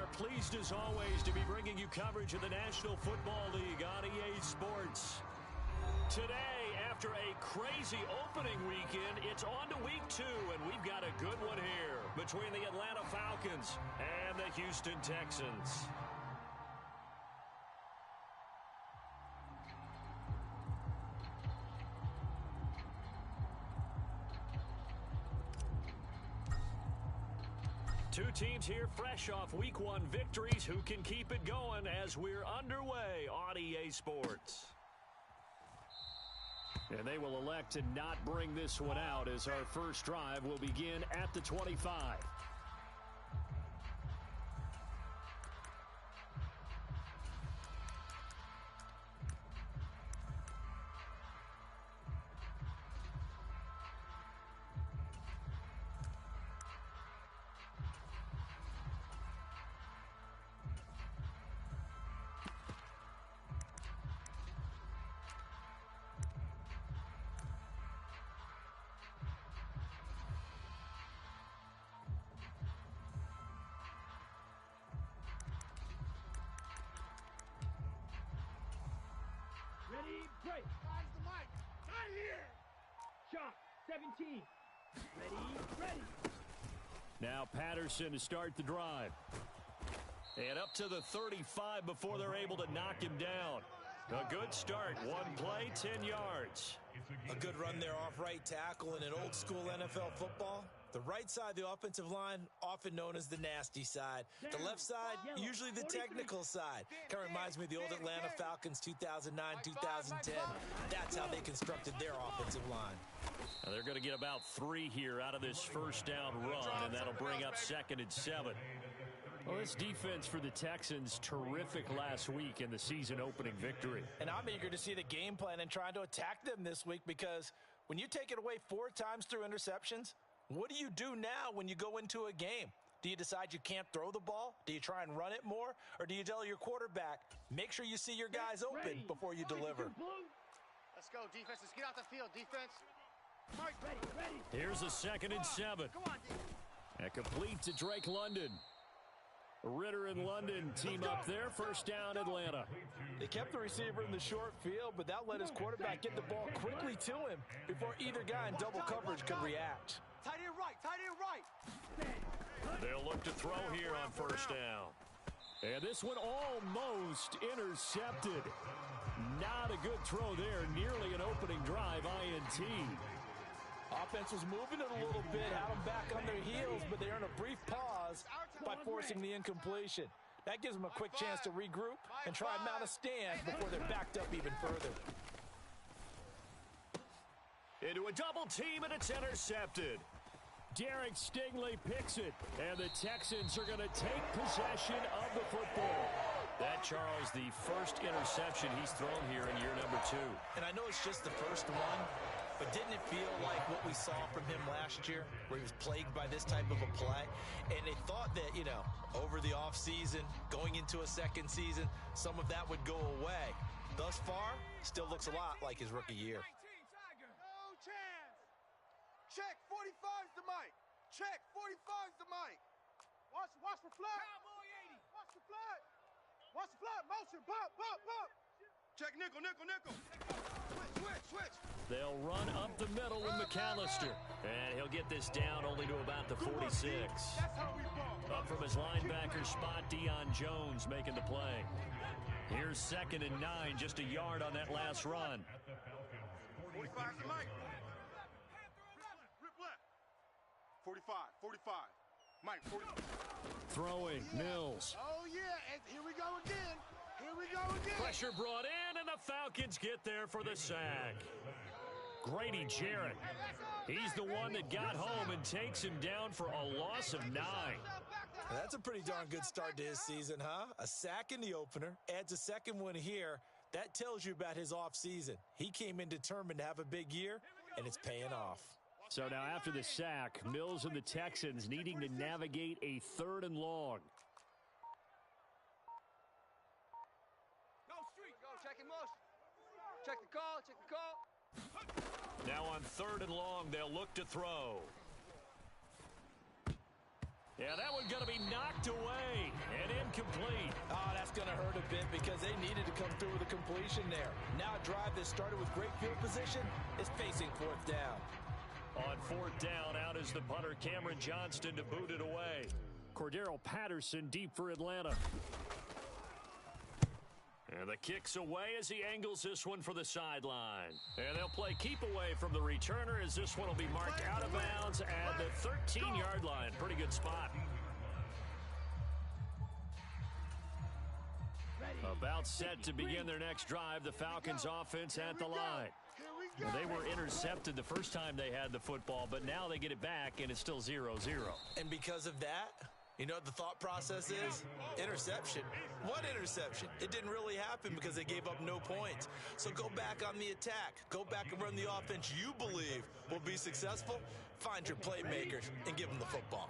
are pleased as always to be bringing you coverage of the National Football League on EA Sports. Today, after a crazy opening weekend, it's on to week 2, and we've got a good one here between the Atlanta Falcons and the Houston Texans. Two teams here fresh off Week 1 victories. Who can keep it going as we're underway on EA Sports? And they will elect to not bring this one out as our first drive will begin at the 25. Ready, break. Where's the mic? Not here. Shot, 17. Ready. Now Patterson to start the drive. And up to the 35 before they're able to knock him down. A good start. One play, 10 yards. A good run there off right tackle in an old school NFL football. The right side of the offensive line, often known as the nasty side. The left side, usually the technical side. Kind of reminds me of the old Atlanta Falcons 2009, 2010. That's how they constructed their offensive line. Now they're going to get about 3 here out of this first down run, and that'll bring up 2nd and 7. Well, this defense for the Texans, terrific last week in the season opening victory. And I'm eager to see the game plan and trying to attack them this week, because when you take it away 4 times through interceptions, what do you do now when you go into a game? Do you decide you can't throw the ball? Do you try and run it more? Or do you tell your quarterback, make sure you see your guys open before you deliver? Let's go, defense. Let's get out the field, defense. Ready. Here's a 2nd and 7. Come on, defense. And complete to Drake London. Ritter and London team up there. First down, Atlanta. They kept the receiver in the short field, but that let his quarterback get the ball quickly to him before either guy in double coverage could react. Tight end right. They'll look to throw here on first down. And this one almost intercepted. Not a good throw there. Nearly an opening drive INT. Offense was moving it a little bit, had them back on their heels, but they earned a brief pause by forcing the incompletion. That gives them a quick chance to regroup and try and mount a stand before they're backed up even further. Into a double team, and it's intercepted. Derek Stingley picks it, and the Texans are going to take possession of the football. That, Charles, the first interception he's thrown here in year number 2. And I know it's just the first one, but didn't it feel like what we saw from him last year, where he was plagued by this type of a play? And they thought that, over the offseason, going into a second season, some of that would go away. Thus far, still looks a lot like his rookie year. No chance. Check, 45's the mic. Check, 45's the mic. Watch for flat. Cowboy 80. Watch the flat. Motion, pop. Check, nickel. Switch. They'll run up the middle with McAllister. And he'll get this down only to about the 46. Up from his linebacker spot, Deion Jones making the play. Here's 2nd and 9, just a yard on that last run. 45's the mic. Rip left. 45. Mike, 45. Throwing, Mills. Oh, yeah, and here we go again. Pressure brought in, and the Falcons get there for the sack. Grady Jarrett. He's the one that got home and takes him down for a loss of 9. That's a pretty darn good start to his season, huh? A sack in the opener, adds a second one here. That tells you about his offseason. He came in determined to have a big year, and it's paying off. So now after the sack, Mills and the Texans needing to navigate a 3rd and long. Go street. Go, check in motion. Check the call. Now on 3rd and long, they'll look to throw. Yeah, that one going to be knocked away and incomplete. Oh, that's going to hurt a bit because they needed to come through with a completion there. Now a drive that started with great field position is facing fourth down. On fourth down, out is the punter, Cameron Johnston, to boot it away. Cordero Patterson deep for Atlanta. And the kick's away as he angles this one for the sideline. And they'll play keep away from the returner as this one will be marked out of bounds at the 13-yard line. Pretty good spot. About set to begin their next drive, the Falcons offense at the line. Well, they were intercepted the first time they had the football, but now they get it back, and it's still 0-0. And because of that, you know what the thought process is? Interception. What interception? It didn't really happen because they gave up no points. So go back on the attack. Go back and run the offense you believe will be successful. Find your playmakers and give them the football.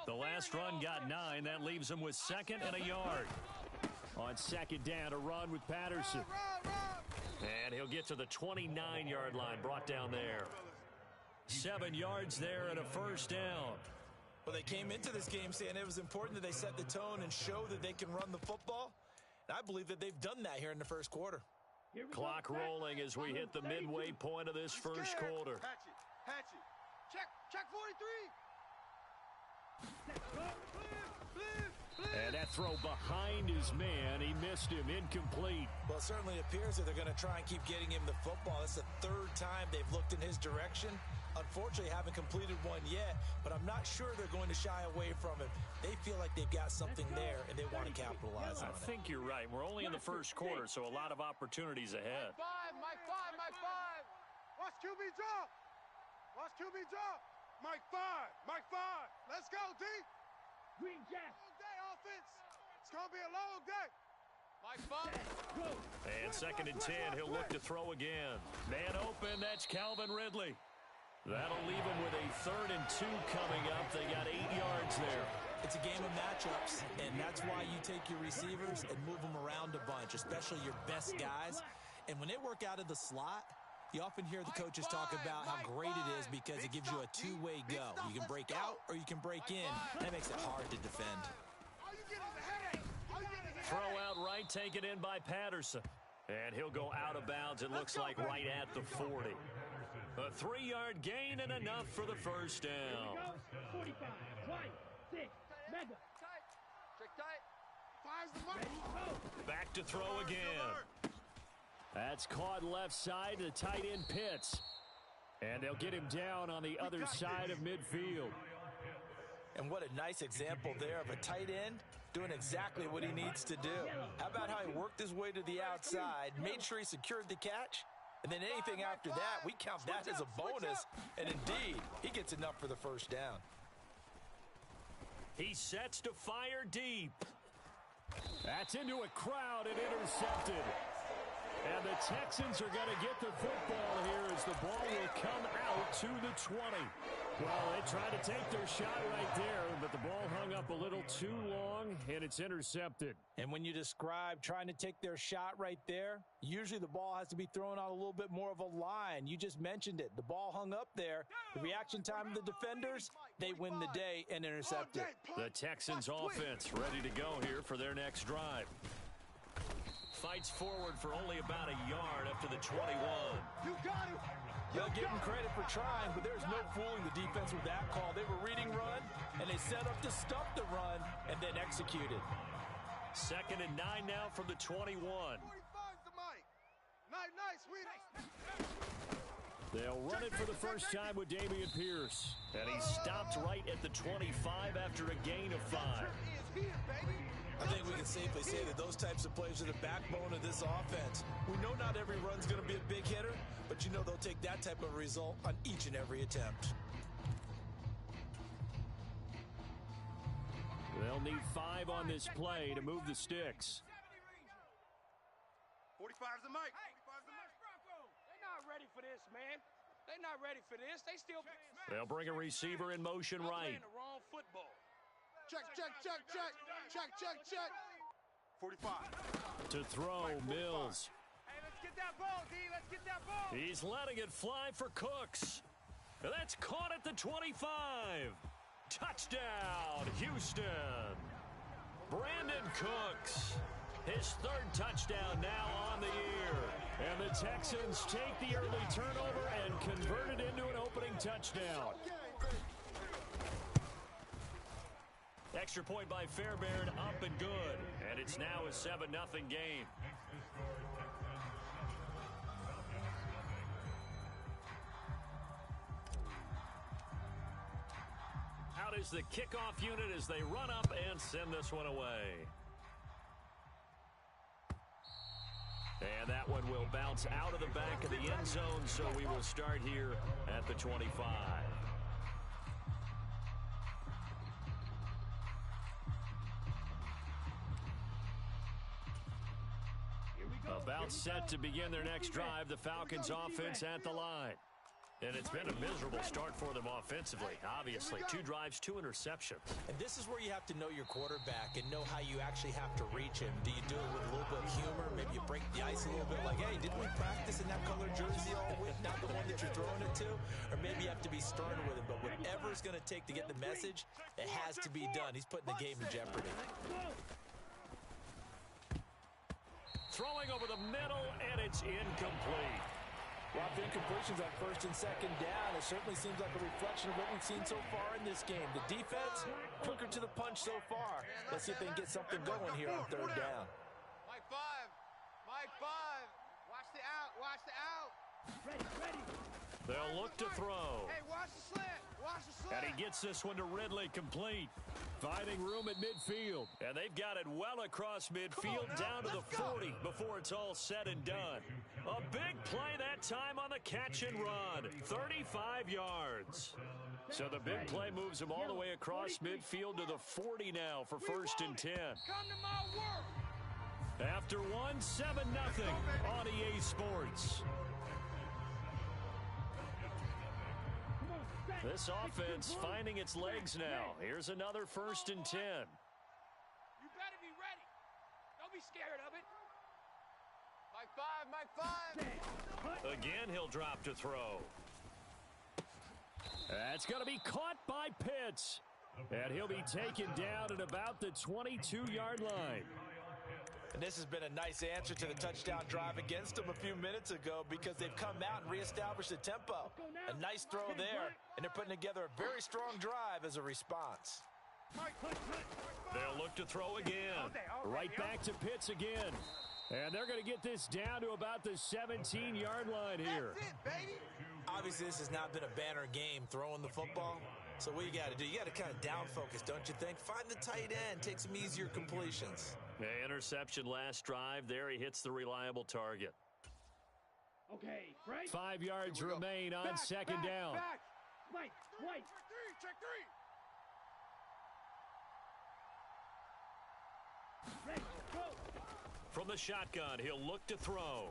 The last run got 9. That leaves them with 2nd and a yard. On 2nd down, a run with Patterson. And he'll get to the 29-yard line, brought down there. 7 yards there and a first down. Well, they came into this game saying it was important that they set the tone and show that they can run the football. And I believe that they've done that here in the first quarter. Clock rolling as we hit the midway point of this first quarter. Hatch it. Check 43. And that throw behind his man. He missed him. Incomplete. Well, it certainly appears that they're going to try and keep getting him the football. It's the 3rd time they've looked in his direction. Unfortunately, haven't completed one yet, but I'm not sure they're going to shy away from him. They feel like they've got something there, and they want to capitalize on it. I think you're right. We're only in the first quarter, so a lot of opportunities ahead. Mike 5. Watch QB drop. Mike 5. Let's go, D. Green Jack. Long day, offense. It's going to be a long day. Mike 5. And 2nd and 10, he'll look to throw again. Man open, that's Calvin Ridley. That'll leave him with a 3rd and 2 coming up. They got 8 yards there. It's a game of matchups, and that's why you take your receivers and move them around a bunch, especially your best guys. And when they work out of the slot, you often hear the coaches talk about how great it is because it gives you a two-way go. You can break out or you can break in. That makes it hard to defend. Throw out right, taken in by Patterson. And he'll go out of bounds, it looks like, right at the 40. A 3-yard gain and enough for the first down. 45, right, 6, mega. Trick tight. Fires the mark. Back to throw again. That's caught left side to the tight end Pitts. And they'll get him down on the other side of midfield. And what a nice example there of a tight end doing exactly what he needs to do. How about how he worked his way to the outside, made sure he secured the catch, and then anything after that, we count that as a bonus. And indeed, he gets enough for the first down. He sets to fire deep. That's into a crowd and intercepted. And the Texans are going to get the football here as the ball will come out to the 20. Well, they tried to take their shot right there, but the ball hung up a little too long, and it's intercepted. And when you describe trying to take their shot right there, usually the ball has to be thrown on a little bit more of a line. You just mentioned it. The ball hung up there. The reaction time of the defenders, they win the day and intercept it. The Texans offense ready to go here for their next drive. Fights forward for only about a yard up to the 21. You got him. They'll give him credit for trying, but there's no fooling the defense with that call. They were reading run, and they set up to stop the run and then executed. 2nd and 9 now from the 21. 45's the mic. Nice, sweet. They'll run it for the first time with Dameon Pierce. And he stopped right at the 25 after a gain of 5. I think we can safely say that those types of plays are the backbone of this offense. We know not every run's going to be a big hitter, but you know they'll take that type of result on each and every attempt. They'll need 5 on this play to move the sticks. 45's the mic. They're not ready for this, man. They're not ready for this. They still playing. They'll bring a receiver in motion right. Playing the wrong football. Check. 45. To throw, Mills. Hey, let's get that ball, D. Let's get that ball. He's letting it fly for Cooks. That's caught at the 25. Touchdown, Houston. Brandon Cooks, his third touchdown now on the year. And the Texans take the early turnover and convert it into an opening touchdown. Extra point by Fairbairn, up and good. And it's now a 7-0 game. Out is the kickoff unit as they run up and send this one away. And that one will bounce out of the back of the end zone, so we will start here at the 25. About set to begin their next drive, the Falcons offense at the line. And it's been a miserable start for them offensively, obviously. 2 drives, 2 interceptions. And this is where you have to know your quarterback and know how you actually have to reach him. Do you do it with a little bit of humor? Maybe you break the ice a little bit like, hey, didn't we practice in that color jersey all week, not the one that you're throwing it to? Or maybe you have to be stern with him. But whatever it's going to take to get the message, it has to be done. He's putting the game in jeopardy. Throwing over the middle, and it's incomplete. A lot of incompletions on first and second down. It certainly seems like a reflection of what we've seen so far in this game. The defense, quicker to the punch so far. Let's see if they can get something going here on third down. Mike 5. Mike 5. Watch the out. Watch the out. Ready. They'll look to throw. Hey, watch the slant. Watch the slant. And he gets this one to Ridley, complete. Finding room at midfield. And they've got it well across midfield down to the 40 before it's all said and done. A big play that time on the catch and run. 35 yards. So the big play moves him all the way across midfield to the 40 now for first and 10. Come to my work. After 7-0 on EA Sports. This offense finding its legs now. Here's another first and 10. You better be ready. Don't be scared of it. Mike 5. Again, he'll drop to throw. That's going to be caught by Pitts. And he'll be taken down at about the 22-yard line. And this has been a nice answer to the touchdown drive against them a few minutes ago because they've come out and reestablished the tempo. A nice throw there, and they're putting together a very strong drive as a response. They'll look to throw again. Right back to Pitts again. And they're going to get this down to about the 17-yard line here. That's it, baby. Obviously, this has not been a banner game throwing the football. So what you got to do, you got to kind of down focus, don't you think? Find the tight end, take some easier completions. Interception last drive. There he hits the reliable target. Okay, right. 5 yards remain on second down. Mike, White. Check 3. Ready, go. From the shotgun, he'll look to throw.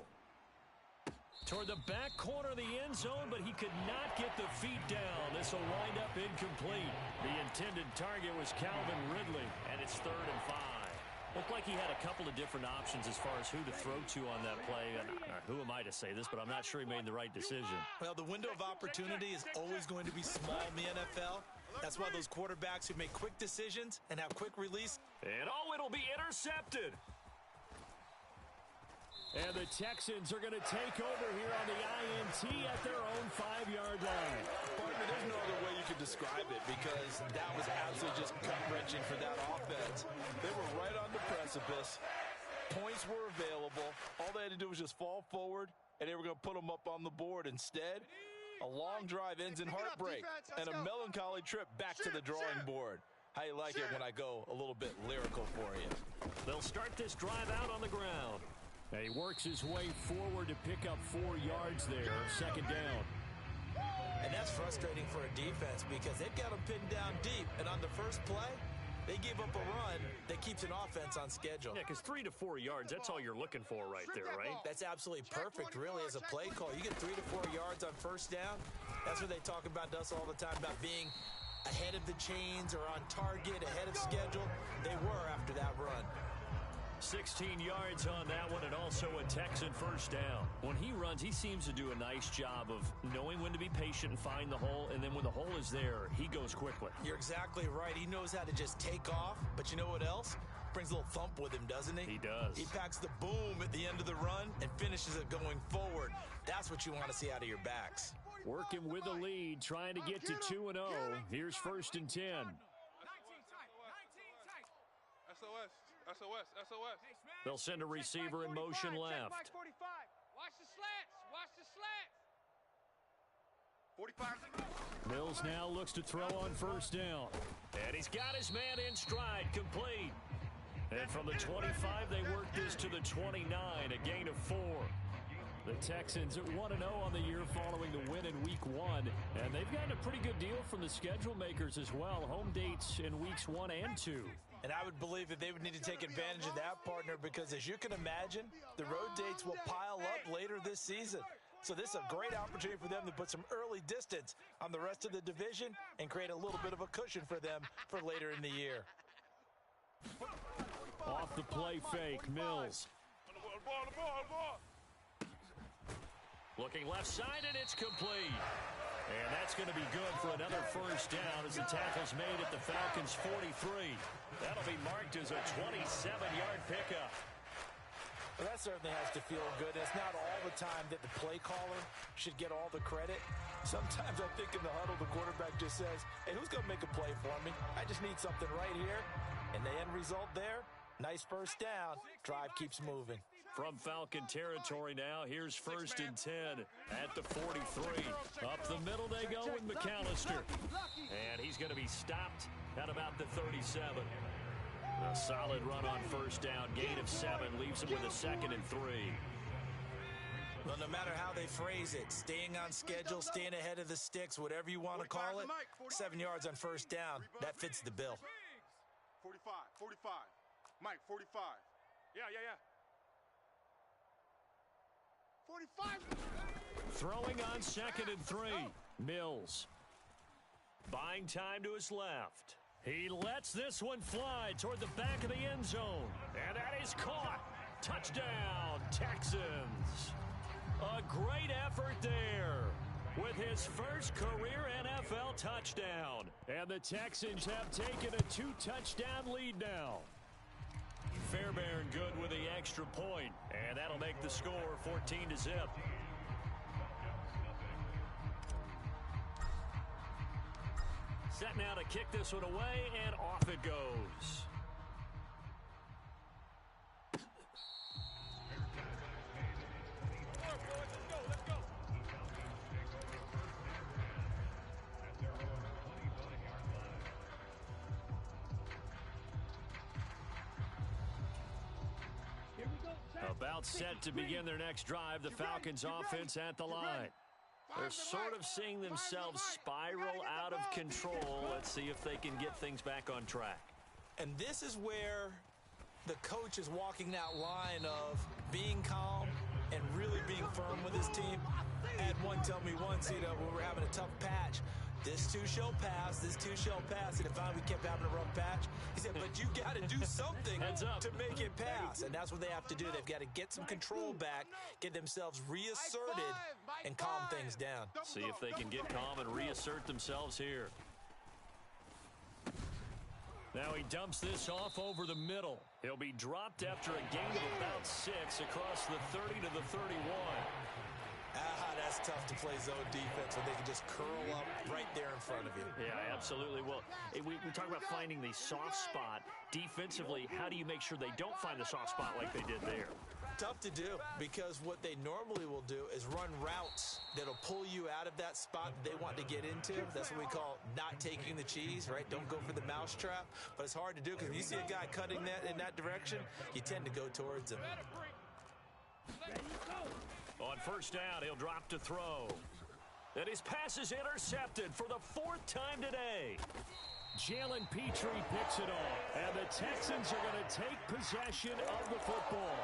Toward the back corner of the end zone, but he could not get the feet down. This will wind up incomplete. The intended target was Calvin Ridley, and it's 3rd and 5. Looked like he had a couple of different options as far as who to throw to on that play. And who am I to say this, but I'm not sure he made the right decision. Well, the window of opportunity is always going to be small in the NFL. That's why those quarterbacks who make quick decisions and have quick release. And it'll be intercepted. And the Texans are going to take over here on the INT at their own 5-yard line. Partner, there's no other way you could describe it because that was absolutely just gut-wrenching for that offense. They were right on the precipice. Points were available. All they had to do was just fall forward, and they were going to put them up on the board. Instead, a long drive ends in heartbreak and a melancholy trip back to the drawing board. How you like it when I go a little bit lyrical for you? They'll start this drive out on the ground. And he works his way forward to pick up 4 yards there, second down. And that's frustrating for a defense because they've got them pinned down deep. And on the first play, they gave up a run that keeps an offense on schedule. Yeah, because 3 to 4 yards, that's all you're looking for right there, right? That's absolutely perfect, really, as a play call. You get 3 to 4 yards on first down. That's what they talk about to us all the time, about being ahead of the chains or on target, ahead of schedule. They were after that run. 16 yards on that one, and also a Texan first down. When he runs, he seems to do a nice job of knowing when to be patient and find the hole, and then when the hole is there, he goes quickly. You're exactly right. He knows how to just take off, but you know what else? Brings a little thump with him, doesn't he? He does. He packs the boom at the end of the run and finishes it going forward. That's what you want to see out of your backs. Working with the lead, trying to get to 2-0. Here's 1st and 10. 19 tight. SOS. They'll send a receiver in motion left. Mike 45. Watch the slats. 45. Mills now looks to throw on 1st down. And he's got his man in stride, complete. And from the 25, they work this to the 29, a gain of 4. The Texans at 1-0 on the year following the win in Week 1. And they've gotten a pretty good deal from the schedule makers as well. Home dates in Weeks 1 and 2. And I would believe that they would need to take advantage of that, partner, because as you can imagine, the road dates will pile up later this season. So this is a great opportunity for them to put some early distance on the rest of the division and create a little bit of a cushion for them for later in the year. Off the play fake, Mills. Looking left side, and it's complete. And that's going to be good for another first down as the tackle's made at the Falcons' 43. That'll be marked as a 27-yard pickup. Well, that certainly has to feel good. It's not all the time that the play caller should get all the credit. Sometimes I think in the huddle, the quarterback just says, hey, who's going to make a play for me? I just need something right here. And the end result there, nice first down. Drive keeps moving. From Falcon territory now, here's 1st and 10 at the 43. Up the middle they go with McAllister. And he's going to be stopped at about the 37. A solid run on 1st down, gain of 7, leaves him with a 2nd and 3. Well, no matter how they phrase it, staying on schedule, staying ahead of the sticks, whatever you want to call it, 7 yards on 1st down, that fits the bill. 45. Mike, 45. Yeah. 45. Throwing on 2nd and 3. Mills. Buying time to his left. He lets this one fly toward the back of the end zone. And that is caught. Touchdown, Texans. A great effort there with his first career NFL touchdown. And the Texans have taken a 2-touchdown lead now. Fairbairn good with the extra point, and that'll make the score 14-0. Set now to kick this one away, and off it goes. About set to begin their next drive, the Falcons offense at the line. They're sort of seeing themselves spiral out of control. Let's see if they can get things back on track. And this is where the coach is walking that line of being calm and really being firm with his team. I had one tell me once, when we were having a tough patch, this too shall pass, this too shall pass. And finally we kept having a rough patch. He said, but you got to do something to make it pass. And that's what they have to do. They've got to get some control back, get themselves reasserted, and calm things down. See if they can get calm and reassert themselves here. Now he dumps this off over the middle. He'll be dropped after a gain of about 6 across the 30 to the 31. That's tough to play zone defense when they can just curl up right there in front of you. Yeah, absolutely. Well, we talk about finding the soft spot. Defensively, how do you make sure they don't find the soft spot like they did there? Tough to do, because what they normally will do is run routes that'll pull you out of that spot that they want to get into. That's what we call not taking the cheese, right? Don't go for the mousetrap. But it's hard to do because when you see a guy cutting that in that direction, you tend to go towards him. On 1st down, he'll drop to throw. And his pass is intercepted for the 4th time today. Jalen Petrie picks it off, and the Texans are going to take possession of the football.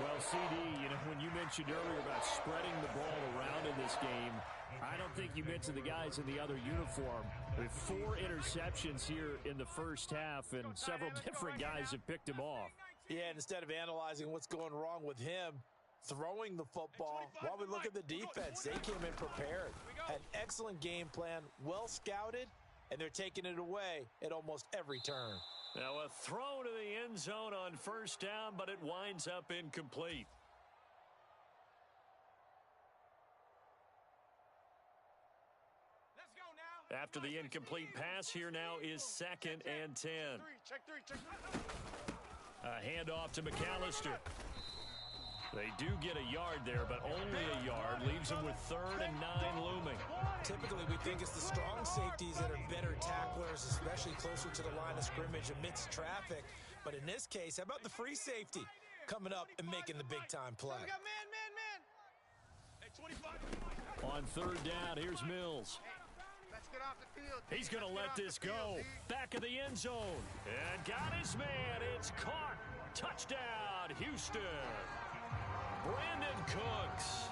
Well, CD, when you mentioned earlier about spreading the ball around in this game, I don't think you mentioned the guys in the other uniform. With 4 interceptions here in the first half, and several different guys have picked him off. Yeah, and instead of analyzing what's going wrong with him throwing the football, while we look at the defense, they came in prepared, had an excellent game plan, well scouted, and they're taking it away at almost every turn. Now a throw to the end zone on first down, but it winds up incomplete. After the incomplete pass, here now is 2nd and 10. Check three. A handoff to McAllister. They do get a yard there, but only a yard. Leaves them with 3rd and 9 looming. Typically, we think it's the strong safeties that are better tacklers, especially closer to the line of scrimmage amidst traffic. But in this case, how about the free safety coming up and making the big-time play? We got man. Hey, 25. On 3rd down, here's Mills. Let's get off the field. He's going to let this go. Back of the end zone. And got his man. It's caught. Touchdown, Houston. Brandon Cooks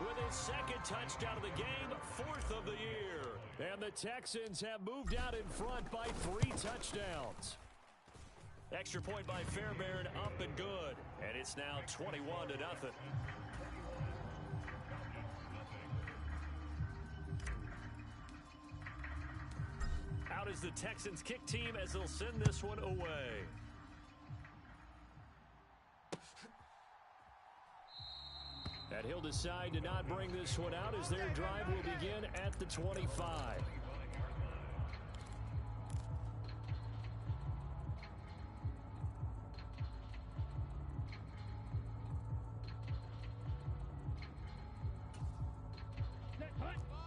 with his 2nd touchdown of the game, 4th of the year. And the Texans have moved out in front by 3 touchdowns. Extra point by Fairbairn, up and good. And it's now 21-0. Out is the Texans kick team as they'll send this one away. And he'll decide to not bring this one out as their drive will begin at the 25.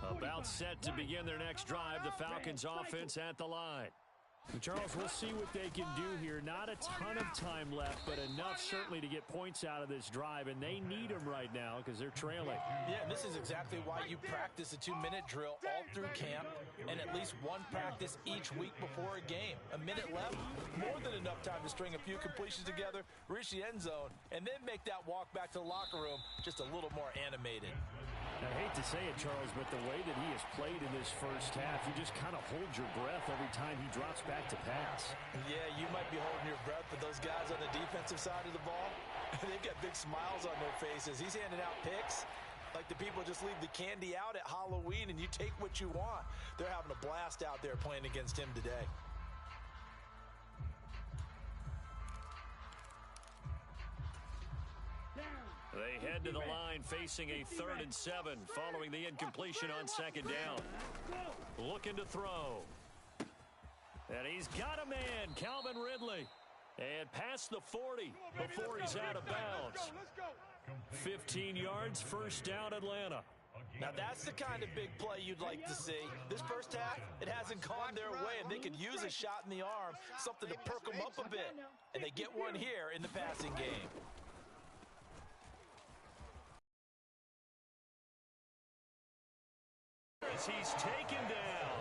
About set to begin their next drive, the Falcons offense at the line. Charles, we'll see what they can do here. Not a ton of time left, but enough certainly to get points out of this drive, and they need them right now because they're trailing. Yeah, this is exactly why you practice a 2-minute drill all through camp and at least one practice each week before a game. A minute left, more than enough time to string a few completions together, reach the end zone, and then make that walk back to the locker room just a little more animated. I hate to say it, Charles, but the way that he has played in this first half, you just kind of hold your breath every time he drops back to pass. Yeah, you might be holding your breath, but those guys on the defensive side of the ball, they've got big smiles on their faces. He's handing out picks like the people just leave the candy out at Halloween and you take what you want. They're having a blast out there playing against him today. They head to the line facing a 3rd and 7 following the incompletion on 2nd down. Looking to throw. And he's got a man, Calvin Ridley. And past the 40 before he's out of bounds. 15 yards, 1st down, Atlanta. Now that's the kind of big play you'd like to see. This first half, it hasn't gone their way, and they could use a shot in the arm, something to perk them up a bit. And they get one here in the passing game. As he's taken down.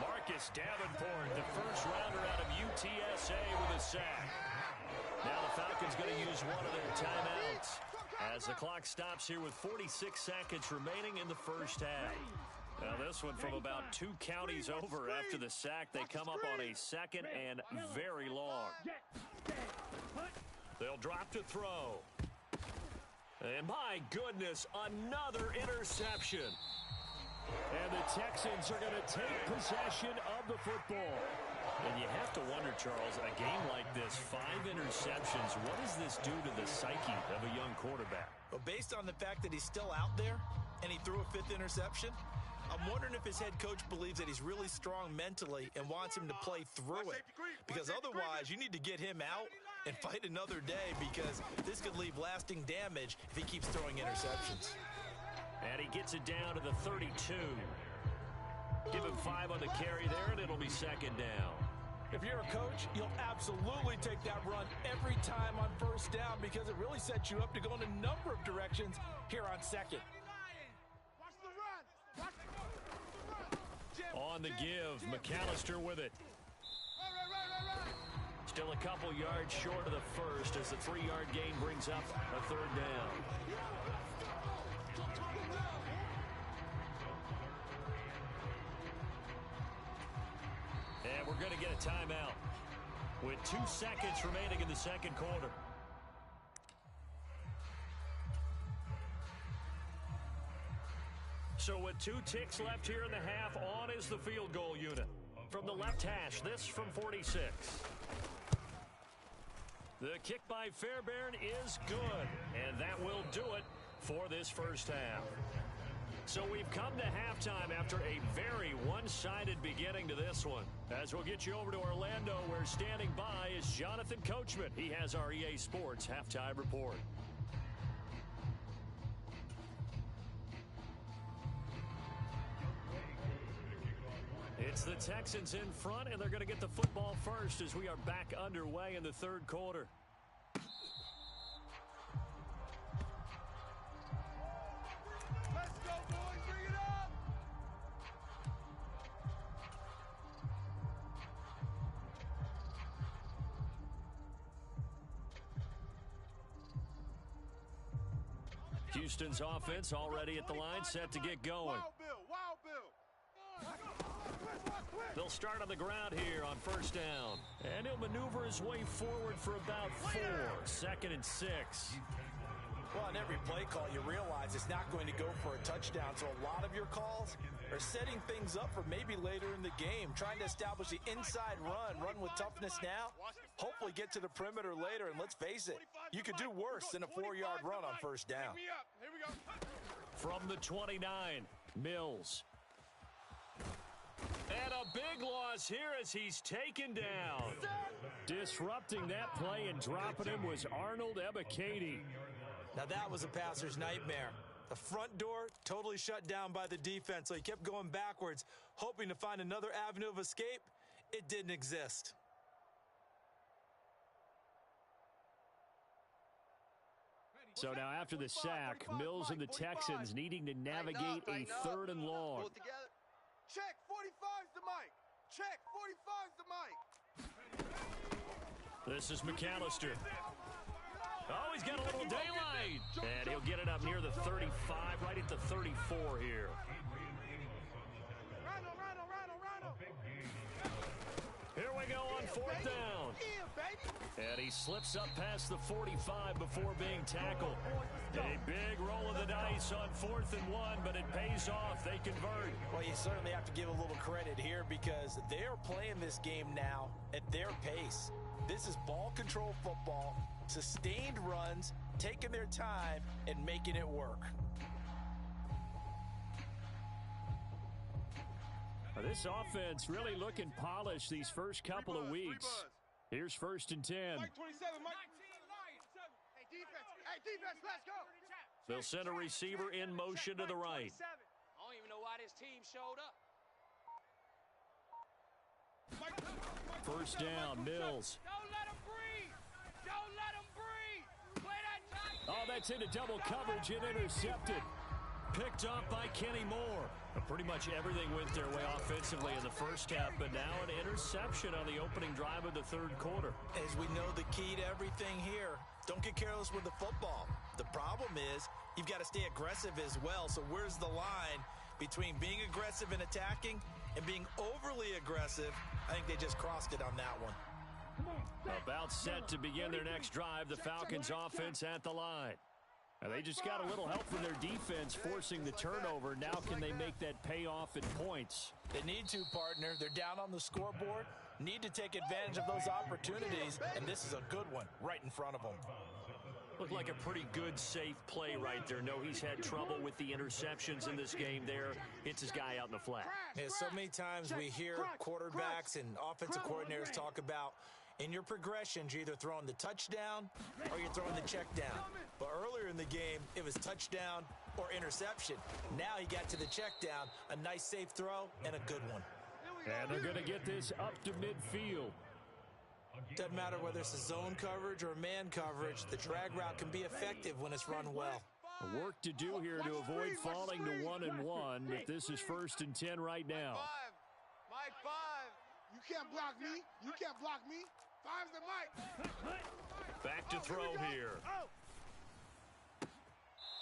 Marcus Davenport, the first rounder out of UTSA with a sack. Now the Falcons going to use one of their timeouts as the clock stops here with 46 seconds remaining in the first half. Now this one from about 2 counties over after the sack. They come up on a 2nd and very long. They'll drop to throw. And my goodness, another interception. And the Texans are going to take possession of the football. And you have to wonder, Charles, a game like this, 5 interceptions, what does this do to the psyche of a young quarterback? Well, based on the fact that he's still out there and he threw a 5th interception, I'm wondering if his head coach believes that he's really strong mentally and wants him to play through it. Because otherwise, you need to get him out and fight another day because this could leave lasting damage if he keeps throwing interceptions. And he gets it down to the 32. Give him 5 on the carry there, and it'll be 2nd down. If you're a coach, you'll absolutely take that run every time on 1st down because it really sets you up to go in a number of directions here on 2nd. On the give, McAllister with it. Still a couple yards short of the first as the 3-yard gain brings up a 3rd down. And we're going to get a timeout. with 2 seconds remaining in the second quarter. So with 2 ticks left here in the half, on is the field goal unit. From the left hash, this from 46. The kick by Fairbairn is good, and that will do it for this first half. So we've come to halftime after a very one-sided beginning to this one. As we'll get you over to Orlando, where standing by is Jonathan Coachman. He has our EA Sports halftime report. It's the Texans in front, and they're going to get the football first as we are back underway in the third quarter. Let's go, boys. Bring it up. Houston's offense already at the line, set to get going. Wild Bill. Wild Bill. They'll start on the ground here on first down. And he'll maneuver his way forward for about 4. 2nd and 6. Well, on every play call, you realize it's not going to go for a touchdown. So a lot of your calls are setting things up for maybe later in the game, trying to establish the inside run with toughness now, hopefully get to the perimeter later. And let's face it, you could do worse than a 4-yard run on first down. Here we go. From the 29, Mills. And a big loss here as he's taken down. Disrupting that play and dropping him was Arnold Ebiketie. Now that was a passer's nightmare. The front door totally shut down by the defense, so he kept going backwards, hoping to find another avenue of escape. It didn't exist. So now after the sack, Mills and the Texans needing to navigate a 3rd and long. Check, 45's the mic. Check, 45's the mic. This is McAllister. Oh, he's got a little daylight. And he'll get it up near the 35, right at the 34 here. Rhino. Here we go on 4th down. And he slips up past the 45 before being tackled. A big roll of the dice on 4th and 1, but it pays off. They convert. Well, you certainly have to give a little credit here because they're playing this game now at their pace. This is ball control football, sustained runs, taking their time, and making it work. This offense really looking polished these first couple of weeks. Here's 1st and 10. Mike 27, Mike. Hey, defense, let's go. They'll send a receiver in motion to the right. I don't even know why this team showed up. 1st down, Mills. Don't let him breathe. Don't let him breathe. Play that tight. Oh, that's into double coverage and intercepted. Picked off by Kenny Moore. Pretty much everything went their way offensively in the first half, but now an interception on the opening drive of the 3rd quarter. As we know, the key to everything here, don't get careless with the football. The problem is you've got to stay aggressive as well. So where's the line between being aggressive and attacking and being overly aggressive? I think they just crossed it on that one. About set to begin their next drive, the Falcons offense at the line. Now they just got a little help from their defense forcing the turnover. Now can they make that pay off in points? They need to, partner. They're down on the scoreboard. Need to take advantage of those opportunities, and this is a good one right in front of them. Looked like a pretty good, safe play right there. No, he's had trouble with the interceptions in this game there. Hits his guy out in the flat. Yeah, so many times we hear quarterbacks and offensive coordinators talk about in your progressions, you're either throwing the touchdown or you're throwing the check down. But earlier in the game, it was touchdown or interception. Now he got to the check down, a nice safe throw, and a good one. And they're going to get this up to midfield. Doesn't matter whether it's a zone coverage or man coverage, the drag route can be effective when it's run well. Work to do here to avoid falling to 1-1, but this is 1st and 10 right now. Mike 5. You can't block me. You can't block me. 5's the Mike. Back to throw here.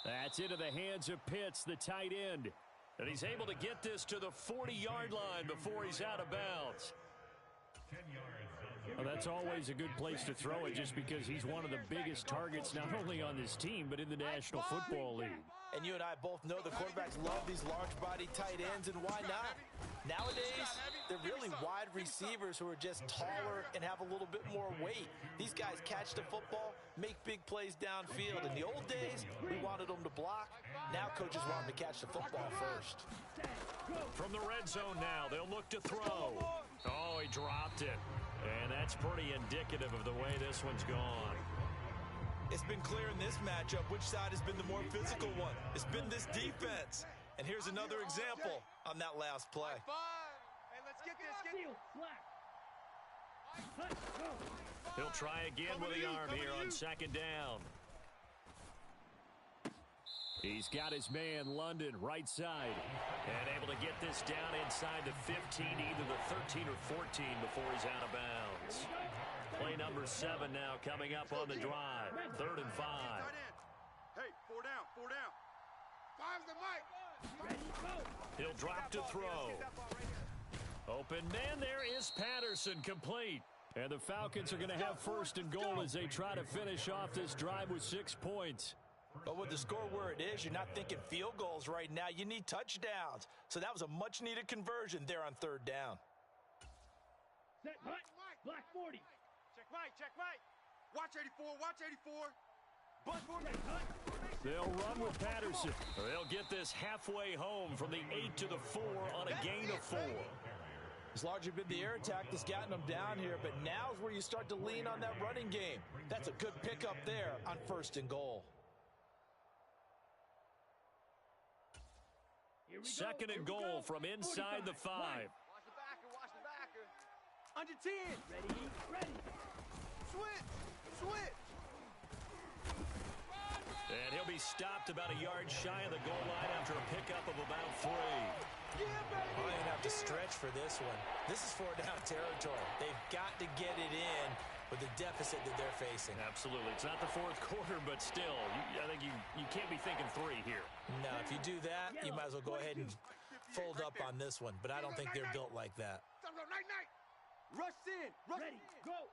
That's into the hands of Pitts, the tight end. And he's able to get this to the 40-yard line before he's out of bounds. 10 yards. Well, that's always a good place to throw it just because he's one of the biggest targets not only on this team but in the National Football League. And you and I both know the quarterbacks love these large-body tight ends, and why not? Nowadays, they're really wide receivers who are just taller and have a little bit more weight. These guys catch the football, make big plays downfield. In the old days, we wanted them to block. Now coaches want them to catch the football first. From the red zone now, they'll look to throw. Oh, he dropped it. And that's pretty indicative of the way this one's gone. It's been clear in this matchup which side has been the more physical one. It's been this defense. And here's another example on that last play. Hey, let's get this. He'll try again with the arm here on second down. He's got his man, London, right side. And able to get this down inside the 15, either the 13 or 14 before he's out of bounds. Play number 7 now coming up on the drive. 3rd and 5. Hey, 4 down, 4 down. 5's the mic. He'll drop to throw. Open man, there is Patterson, complete. And the Falcons are going to have 1st and goal as they try to finish off this drive with 6 points. But with the score where it is, you're not thinking field goals right now. You need touchdowns. So that was a much-needed conversion there on 3rd down. Set, hut, black 40. Check Mike. Watch 84, watch 84. Bust for me. They'll run with Patterson. They'll get this halfway home from the 8 to the 4 on a gain of 4. It's largely been the air attack that's gotten them down here, but now's where you start to lean on that running game. That's a good pickup there on 1st and goal. 2nd and goal from inside the 5. Watch the backer. Under 10. Ready. Switch. And he'll be stopped about a yard shy of the goal line after a pickup of about 3. Well, you're going to have to stretch for this one. This is 4 down territory. They've got to get it in with the deficit that they're facing. Absolutely. It's not the 4th quarter, but still, I think you can't be thinking 3 here. No, if you do that, you might as well go ahead and fold up on this one. But I don't think they're built like that. Night. Rush in. Ready, go.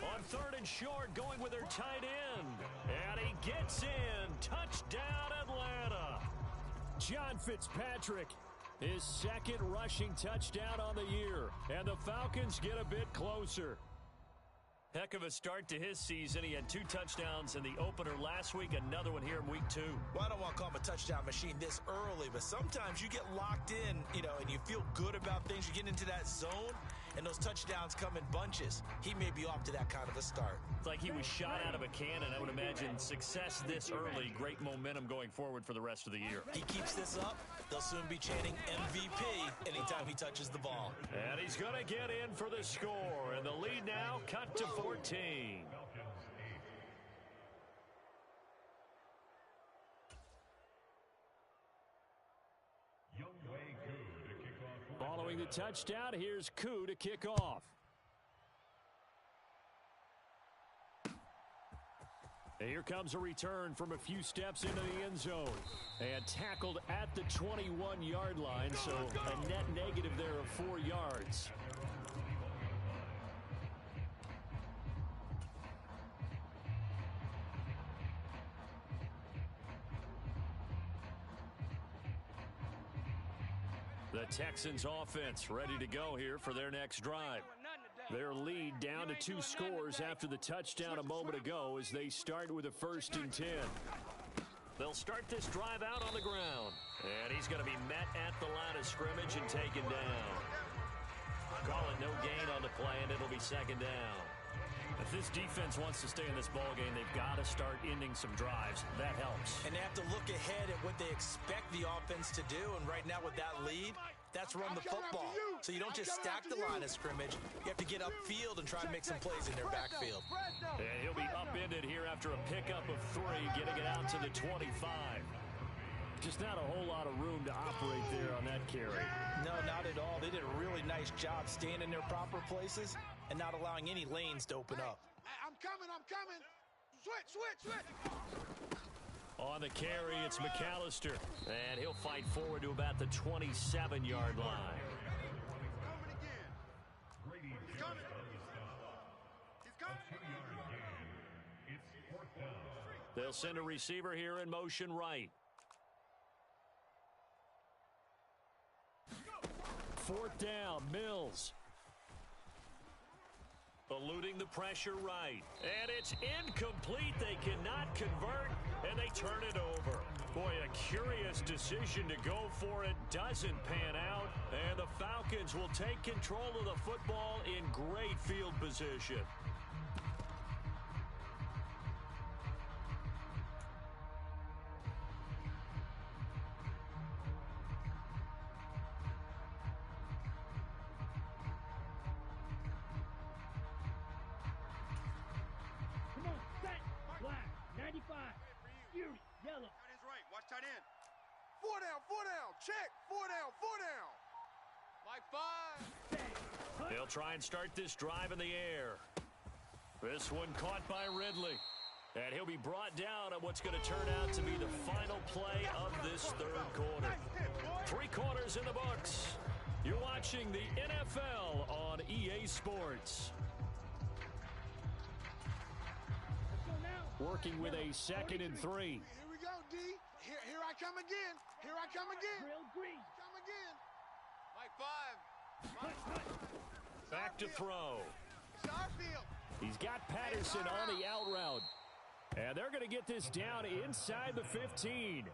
On 3rd and short, going with their tight end. And he gets in. Touchdown, Atlanta. John Fitzpatrick, his 2nd rushing touchdown on the year. And the Falcons get a bit closer. Heck of a start to his season. He had 2 touchdowns in the opener last week, another one here in week 2. Well, I don't want to call him a touchdown machine this early, but sometimes you get locked in, and you feel good about things. You get into that zone, and those touchdowns come in bunches. He may be off to that kind of a start. It's like he was shot out of a cannon. I would imagine success this early, great momentum going forward for the rest of the year. He keeps this up, they'll soon be chanting MVP anytime he touches the ball. And he's going to get in for the score, and the lead now cut to 14. Following the touchdown, here's Koo to kick off. Here comes a return from a few steps into the end zone. And tackled at the 21-yard line, so a net negative there of 4 yards. The Texans offense ready to go here for their next drive. Their lead down to 2 scores after the touchdown a moment ago as they start with a 1st and 10. They'll start this drive out on the ground. And he's going to be met at the line of scrimmage and taken down. Call it no gain on the play, and it'll be 2nd down. If this defense wants to stay in this ballgame, they've got to start ending some drives. That helps. And they have to look ahead at what they expect the offense to do. And right now with that lead, that's run the football. So you don't just stack the line of scrimmage. You have to get upfield and try and make some plays in their backfield. And he'll be upended here after a pickup of 3, getting it out to the 25. Just not a whole lot of room to operate there on that carry. No, not at all. They did a really nice job staying in their proper places and not allowing any lanes to open up. I'm coming. Switch. On the carry, it's McAllister. And he'll fight forward to about the 27-yard line. Coming again. They'll send a receiver here in motion right. Fourth down, Mills. Eluding the pressure right. And it's incomplete. They cannot convert, and they turn it over. Boy, a curious decision to go for it. Doesn't pan out, and the Falcons will take control of the football in great field position. Check. Four down. Mike 5. They'll try and start this drive in the air. This one caught by Ridley. And he'll be brought down on what's going to turn out to be the final play of this third quarter. 3 quarters in the books. You're watching the NFL on EA Sports. Working with a 2nd and 3. Here we go, D. Here I come again. Come again. Mike 5. Back to throw. Starfield. He's got Patterson on the out route. And they're going to get this down inside the 15.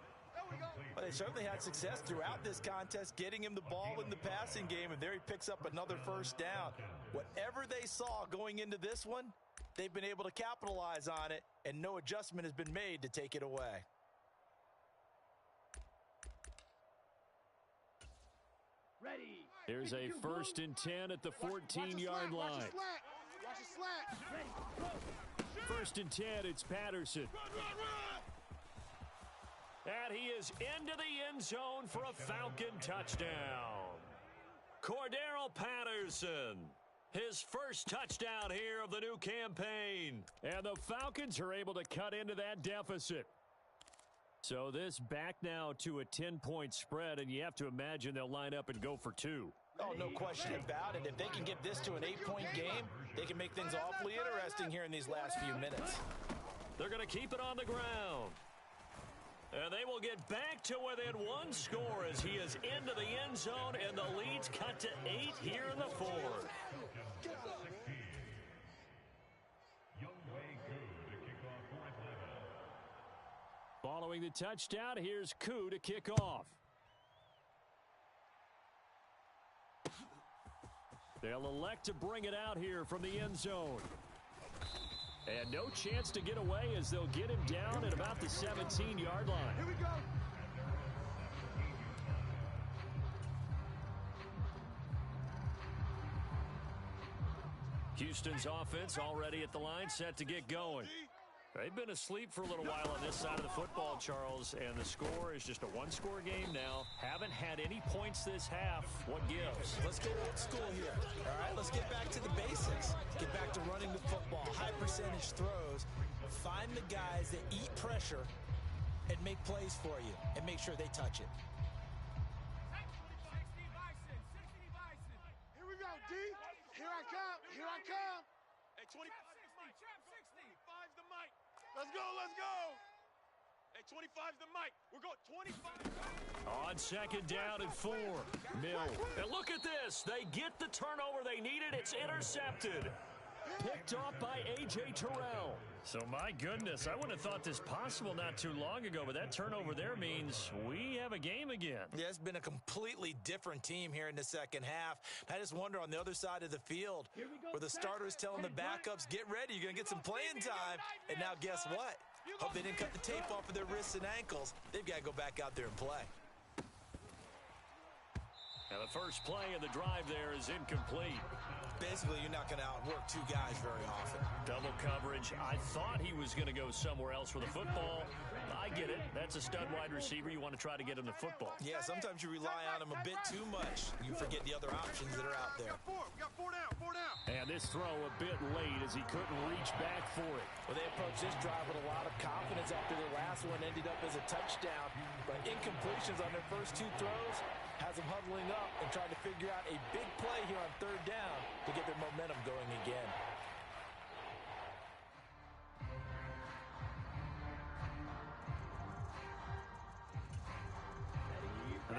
Well, they certainly had success throughout this contest, getting him the ball in the passing game, and there he picks up another first down. Whatever they saw going into this one, they've been able to capitalize on it, and no adjustment has been made to take it away. Ready. Here's a 1st and 10 at the 14-yard line. Watch a slant. Ready. Go. 1st and 10, it's Patterson. And he is into the end zone for a Falcon touchdown. Cordero Patterson, his first touchdown here of the new campaign. And the Falcons are able to cut into that deficit. So this back now to a 10-point spread, and you have to imagine they'll line up and go for 2. Oh, no question about it. If they can get this to an 8-point game, they can make things awfully interesting here in these last few minutes. They're going to keep it on the ground. And they will get back to within 1 score as he is into the end zone, and the lead's cut to 8 here in the 4th. Following the touchdown, here's Koo to kick off. They'll elect to bring it out here from the end zone. And no chance to get away as they'll get him down at about the 17-yard line. Here we go. Houston's offense already at the line, set to get going. They've been asleep for a little while on this side of the football, Charles, and the score is just a 1-score game now. Haven't had any points this half. What gives? Let's go old school here. All right, let's get back to the basics. Get back to running the football, high percentage throws. Find the guys that eat pressure and make plays for you, and make sure they touch it. Here we go, D. Here I come. Hey, 20. 25's the mic. Let's go. Hey, 25's the mic. We're going 25. On 2nd down and 4. Mill. And look at this. They get the turnover they needed. It's intercepted. Picked off by A.J. Terrell. So, my goodness, I wouldn't have thought this possible not too long ago, but that turnover there means we have a game again. Yeah, it's been a completely different team here in the second half. I just wonder on the other side of the field where the starters telling the backups, get ready, you're going to get some playing time. And now guess what? Hope they didn't cut the tape off of their wrists and ankles. They've got to go back out there and play. Now, the first play of the drive there is incomplete. Basically, you're not going to outwork 2 guys very often. Double coverage. I thought he was going to go somewhere else with the football. I get it. That's a stud wide receiver. You want to try to get him the football. Yeah, sometimes you rely on him a bit too much. You forget the other options that are out there. We got 4 down. And this throw a bit late as he couldn't reach back for it. Well, they approached this drive with a lot of confidence after their last one ended up as a touchdown. But incompletions on their first 2 throws has them huddling up and trying to figure out a big play here on 3rd down to get their momentum going again.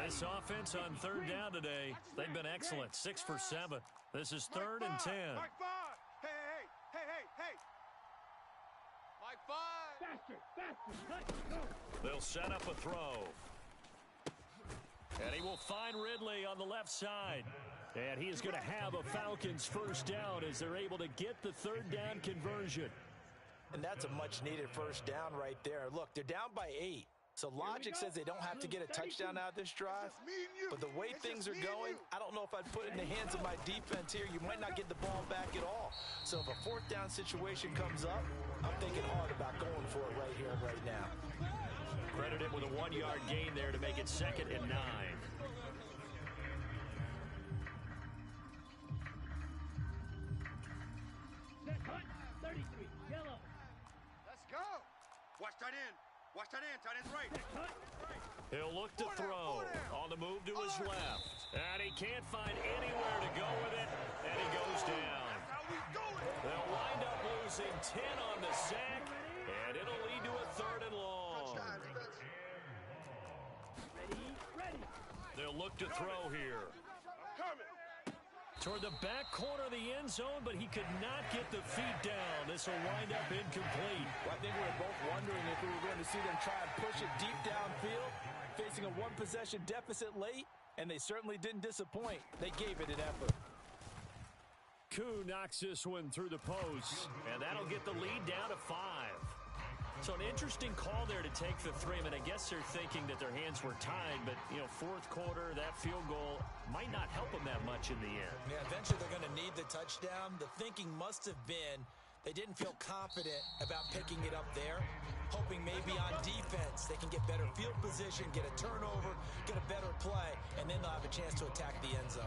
This offense on third down today, they've been excellent. 6 for 7. This is 3rd and 10. Mike 5. Hey. Mike 5. Faster. They'll set up a throw. And he will find Ridley on the left side. And he is going to have a Falcons first down as they're able to get the 3rd down conversion. And that's a much-needed first down right there. Look, they're down by 8. So logic says they don't have to get a touchdown out of this drive. But the way things are going, I don't know if I'd put it in the hands of my defense here. You might not get the ball back at all. So if a 4th down situation comes up, I'm thinking hard about going for it right here and right now. Credited with a 1-yard gain there to make it 2nd and 9. Set hunt. 33. Yellow. Let's go. Watch tight end. Tight end's right. He'll look to throw. On the move to his left. And he can't find anywhere to go with it. And he goes down. That's how we do it. They'll wind up losing 10 on the sack. And it'll lead to a 3rd and long. Ready. They'll look to throw here. Coming. Toward the back corner of the end zone, but he could not get the feet down. This will wind up incomplete. Well, I think we were both wondering if we were going to see them try and push it deep downfield, facing a 1-possession deficit late, and they certainly didn't disappoint. They gave it an effort. Koo knocks this one through the post, and that'll get the lead down to 5. So an interesting call there to take the 3. I mean, I guess they're thinking that their hands were tied, but, 4th quarter, that field goal might not help them that much in the end. Yeah, eventually they're going to need the touchdown. The thinking must have been they didn't feel confident about picking it up there, hoping maybe on defense they can get better field position, get a turnover, get a better play, and then they'll have a chance to attack the end zone.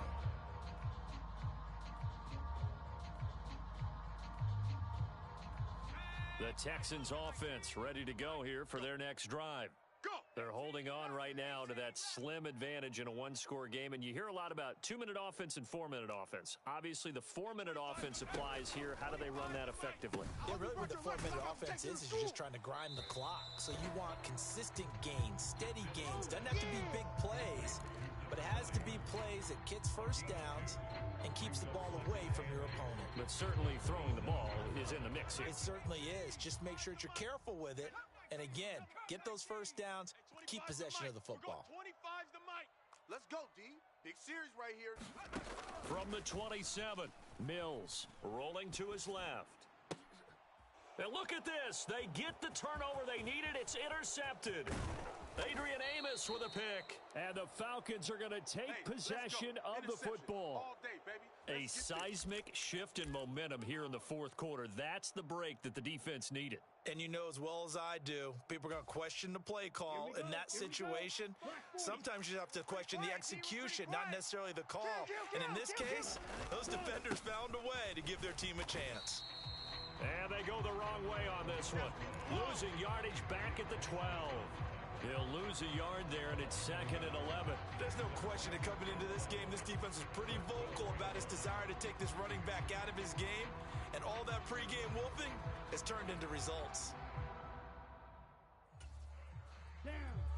The Texans offense ready to go here for their next drive. Go. They're holding on right now to that slim advantage in a 1-score game, and you hear a lot about 2-minute offense and 4-minute offense. Obviously, the 4-minute offense applies here. How do they run that effectively? Yeah, really what the 4-minute offense is you're just trying to grind the clock. So you want consistent gains, steady gains. Doesn't have to be big plays, but it has to be plays that gets first downs and keeps the ball away from your opponent. But certainly throwing the ball is in the mix here. It certainly is. Just make sure that you're careful with it. And again, get those first downs, keep possession of the football. 25's the mic. Let's go, D. Big series right here. From the 27, Mills rolling to his left. And look at this. They get the turnover they needed. It's intercepted. Adrian Amos with a pick. And the Falcons are going to take possession of the football. All day, baby. A seismic shift in momentum here in the 4th quarter. That's the break that the defense needed. And you know as well as I do, people are going to question the play call in that situation. Sometimes you have to question the execution, not necessarily the call. And in this case, those defenders found a way to give their team a chance. And they go the wrong way on this one. Losing yardage back at the 12. They'll lose a yard there, and it's 2nd and 11. There's no question that coming into this game, this defense is pretty vocal about its desire to take this running back out of his game. And all that pregame wolfing has turned into results.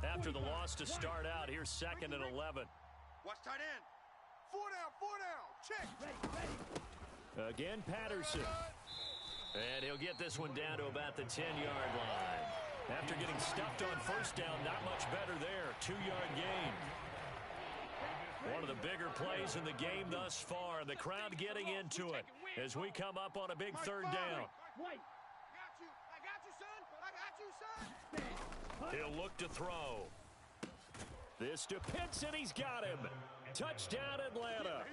After the loss to start out, here's 2nd and 11. Watch tight end. 4 down. Check. Ready. Again, Patterson. And he'll get this one down to about the 10-yard line. After getting stuffed on first down, not much better there. 2-yard gain. One of the bigger plays in the game thus far. The crowd getting into it as we come up on a big 3rd down. White. I got you, son. He'll look to throw. This to Pitts, and he's got him. Touchdown, Atlanta.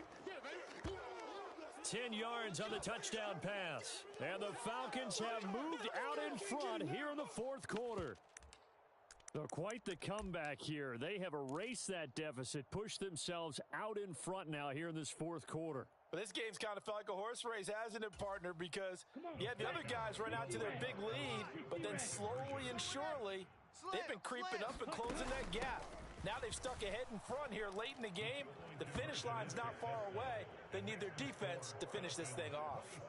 10 yards on the touchdown pass. And the Falcons have moved out in front here in the 4th quarter. So quite the comeback here. They have erased that deficit, pushed themselves out in front now here in this 4th quarter. But this game's kind of felt like a horse race, hasn't it, partner? Because, yeah, the other guys run out to their big lead, but then slowly and surely, they've been creeping up and closing that gap. Now they've stuck ahead in front here late in the game. The finish line's not far away. They need their defense to finish this thing off.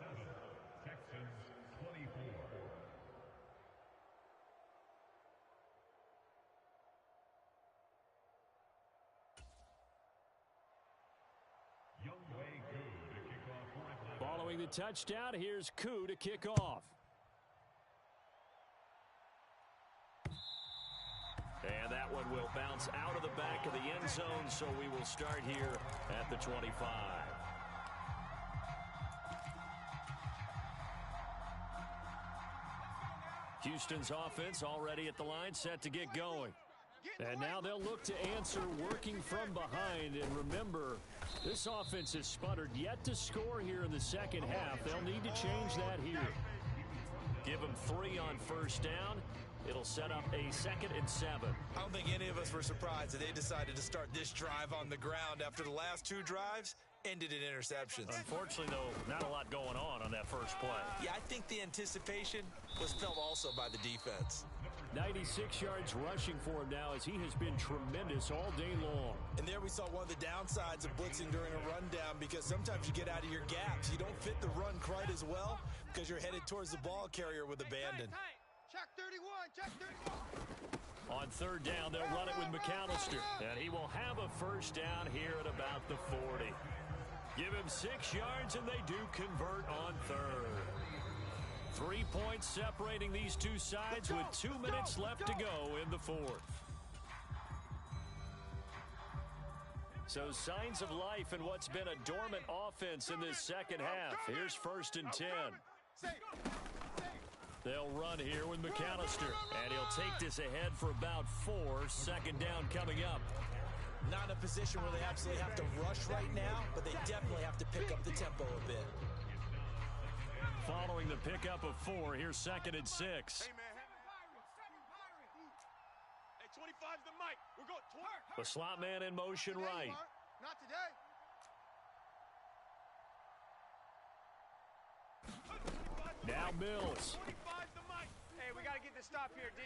Throwing the touchdown, here's Koo to kick off. And that one will bounce out of the back of the end zone, so we will start here at the 25. Houston's offense already at the line, set to get going. And now they'll look to answer working from behind. And remember, this offense has sputtered yet to score here in the second half. They'll need to change that here. Give them 3 on first down. It'll set up a 2nd and 7. I don't think any of us were surprised that they decided to start this drive on the ground after the last 2 drives ended in interceptions. Unfortunately, though, not a lot going on that first play. Yeah, I think the anticipation was felt also by the defense. 96 yards rushing for him now as he has been tremendous all day long. And there we saw one of the downsides of blitzing during a rundown, because sometimes you get out of your gaps. You don't fit the run quite as well because you're headed towards the ball carrier with abandon. Check 31, check 31. On third down, they'll run it with McAllister. And he will have a first down here at about the 40. Give him 6 yards, and they do convert on third. 3 points separating these two sides with 2 minutes left to go in the fourth. So signs of life in what's been a dormant offense in this second half. Here's 1st and 10. They'll run here with McAllister, and he'll take this ahead for about 4. 2nd down coming up. Not in a position where they absolutely have to rush right now, but they definitely have to pick up the tempo a bit. Following the pickup of 4, here's 2nd and 6. Hey, man. Hey, 25's the mic. We're going 20. The slot man in motion right. Not today. Now Mills. 25's the mic. Hey, we got to get this stop here, D.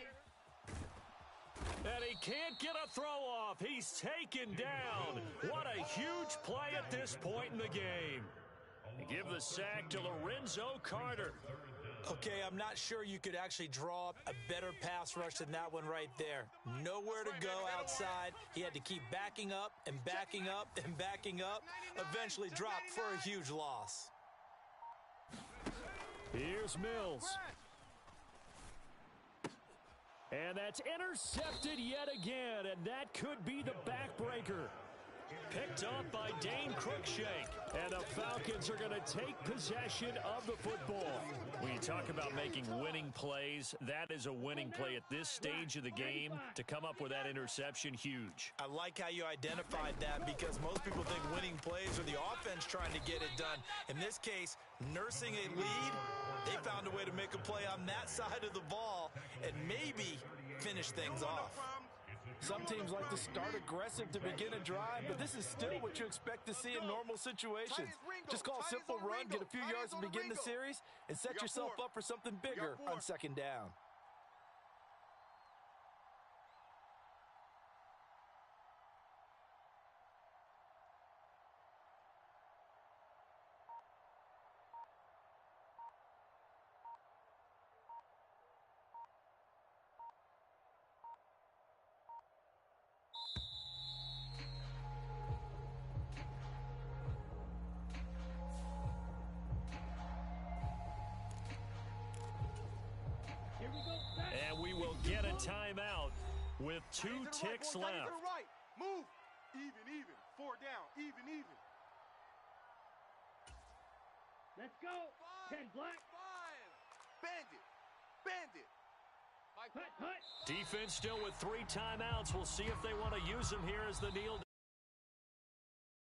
And he can't get a throw off. He's taken down. What a huge play at this point in the game. Give the sack to Lorenzo Carter. Okay, I'm not sure you could actually draw up a better pass rush than that one right there. Nowhere to go outside. He had to keep backing up and backing up and backing up. Eventually dropped for a huge loss. Here's Mills. And that's intercepted yet again, and that could be the backbreaker. Picked up by Dane Cruikshank, and the Falcons are going to take possession of the football. When you talk about making winning plays, that is a winning play at this stage of the game. To come up with that interception, huge. I like how you identified that, because most people think winning plays are the offense trying to get it done. In this case, nursing a lead, they found a way to make a play on that side of the ball and maybe finish things off. Some teams like to start aggressive to begin a drive, but this is still what you expect to see in normal situations. Just call a simple run, get a few yards to begin the series, and set yourself up for something bigger on 2nd down. And we will get a timeout with 2 ticks left. Right. Move. Even. 4 down. Even. Let's go. 10 black. 5. Bandit. Hut. Defense still with 3 timeouts. We'll see if they want to use them here as the kneel